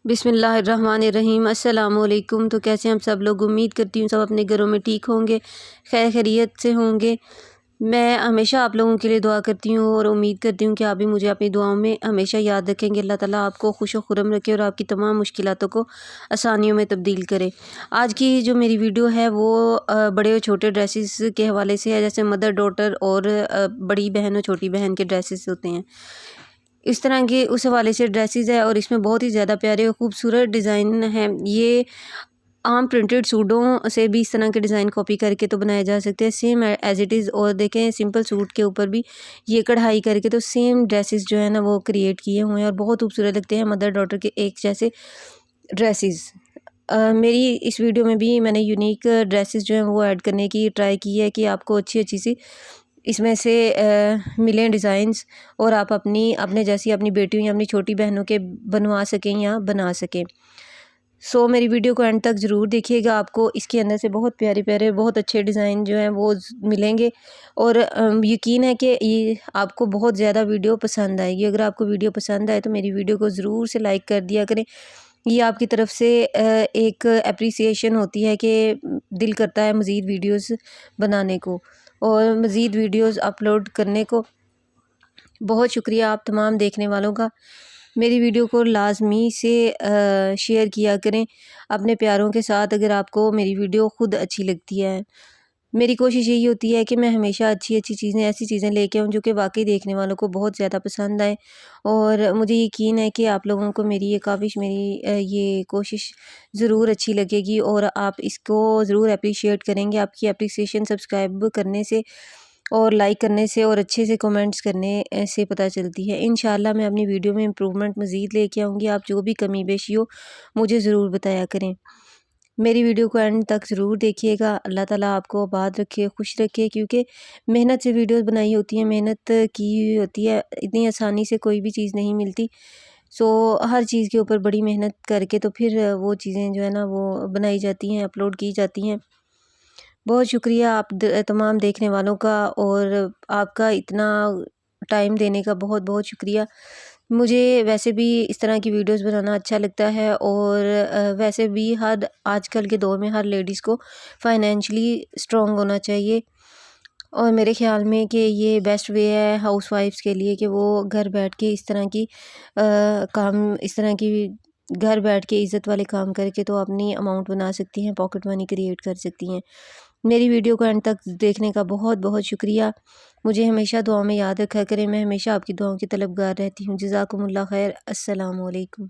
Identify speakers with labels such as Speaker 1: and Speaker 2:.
Speaker 1: बिस्मिल्लाहिर्रहमानिर्रहीम। अस्सलामुअलैकुम। तो कैसे हम सब लोग, उम्मीद करती हूँ सब अपने घरों में ठीक होंगे, खैर खैरियत से होंगे। मैं हमेशा आप लोगों के लिए दुआ करती हूँ और उम्मीद करती हूँ कि आप भी मुझे अपनी दुआओं में हमेशा याद रखेंगे। अल्लाह ताला आपको खुश व खुर्रम रखे और आपकी तमाम मुश्किलातों को आसानियों में तब्दील करे। आज की जो मेरी वीडियो है वो बड़े और छोटे ड्रेसेस के हवाले से है, जैसे मदर डॉटर और बड़ी बहन और छोटी बहन के ड्रेसेस होते हैं, इस तरह के उस हवाले से ड्रेसेस है। और इसमें बहुत ही ज़्यादा प्यारे और ख़ूबसूरत डिज़ाइन हैं। ये आम प्रिंटेड सूटों से भी इस तरह के डिज़ाइन कॉपी करके तो बनाए जा सकते हैं, सेम एज़ इट इज़। और देखें, सिंपल सूट के ऊपर भी ये कढ़ाई करके तो सेम ड्रेसेस जो है ना वो क्रिएट किए हुए हैं और बहुत खूबसूरत लगते हैं मदर डॉटर के एक जैसे ड्रेसेस। मेरी इस वीडियो में भी मैंने यूनिक ड्रेसेस जो हैं वो ऐड करने की ट्राई की है कि आपको अच्छी अच्छी सी इसमें से मिलें डिज़ाइंस और आप अपने जैसी अपनी बेटियों या अपनी छोटी बहनों के बनवा सकें या बना सकें। सो मेरी वीडियो को एंड तक ज़रूर देखिएगा, आपको इसके अंदर से बहुत प्यारे प्यारे बहुत अच्छे डिज़ाइन जो हैं वो मिलेंगे। और यकीन है कि ये आपको बहुत ज़्यादा वीडियो पसंद आएगी। अगर आपको वीडियो पसंद आए तो मेरी वीडियो को ज़रूर से लाइक कर दिया करें। ये आपकी तरफ से एक एप्रिसिएशन होती है कि दिल करता है मज़ीद वीडियोस बनाने को और मज़ीद वीडियोस अपलोड करने को। बहुत शुक्रिया आप तमाम देखने वालों का। मेरी वीडियो को लाजमी से शेयर किया करें अपने प्यारों के साथ अगर आपको मेरी वीडियो ख़ुद अच्छी लगती है। मेरी कोशिश यही होती है कि मैं हमेशा अच्छी अच्छी चीज़ें, ऐसी चीज़ें लेके आऊँ जो कि वाकई देखने वालों को बहुत ज़्यादा पसंद आए। और मुझे यकीन है कि आप लोगों को मेरी ये काविश, मेरी ये कोशिश ज़रूर अच्छी लगेगी और आप इसको ज़रूर अप्रिशिएट करेंगे। आपकी अप्रिसिएशन सब्सक्राइब करने से और लाइक करने से और अच्छे से कमेंट्स करने से पता चलती है। इंशाल्लाह मैं अपनी वीडियो में इम्प्रूवमेंट मज़ीद लेके आऊँगी। आप जो भी कमी बेशी हो मुझे ज़रूर बताया करें। मेरी वीडियो को एंड तक ज़रूर देखिएगा। अल्लाह ताला आपको आबाद रखे, खुश रखे, क्योंकि मेहनत से वीडियोस बनाई होती हैं, मेहनत की हुई होती है, इतनी आसानी से कोई भी चीज़ नहीं मिलती। सो हर चीज़ के ऊपर बड़ी मेहनत करके तो फिर वो चीज़ें जो है ना वो बनाई जाती हैं, अपलोड की जाती हैं। बहुत शुक्रिया आप तमाम देखने वालों का और आपका इतना टाइम देने का बहुत बहुत शुक्रिया। मुझे वैसे भी इस तरह की वीडियोस बनाना अच्छा लगता है और वैसे भी हर आजकल के दौर में हर लेडीज़ को फाइनेंशियली स्ट्रॉन्ग होना चाहिए। और मेरे ख़्याल में कि ये बेस्ट वे है हाउसवाइफ्स के लिए कि वो घर बैठ के इस तरह की काम, इस तरह की घर बैठ के इज़्ज़त वाले काम करके तो अपनी अमाउंट बना सकती हैं, पॉकेट मनी क्रिएट कर सकती हैं। मेरी वीडियो को एंड तक देखने का बहुत बहुत शुक्रिया। मुझे हमेशा दुआओं में याद रखा करें। मैं हमेशा आपकी दुआओं की तलबगार रहती हूँ। जज़ाकुमुल्लाह खैर। अस्सलामु अलैकुम।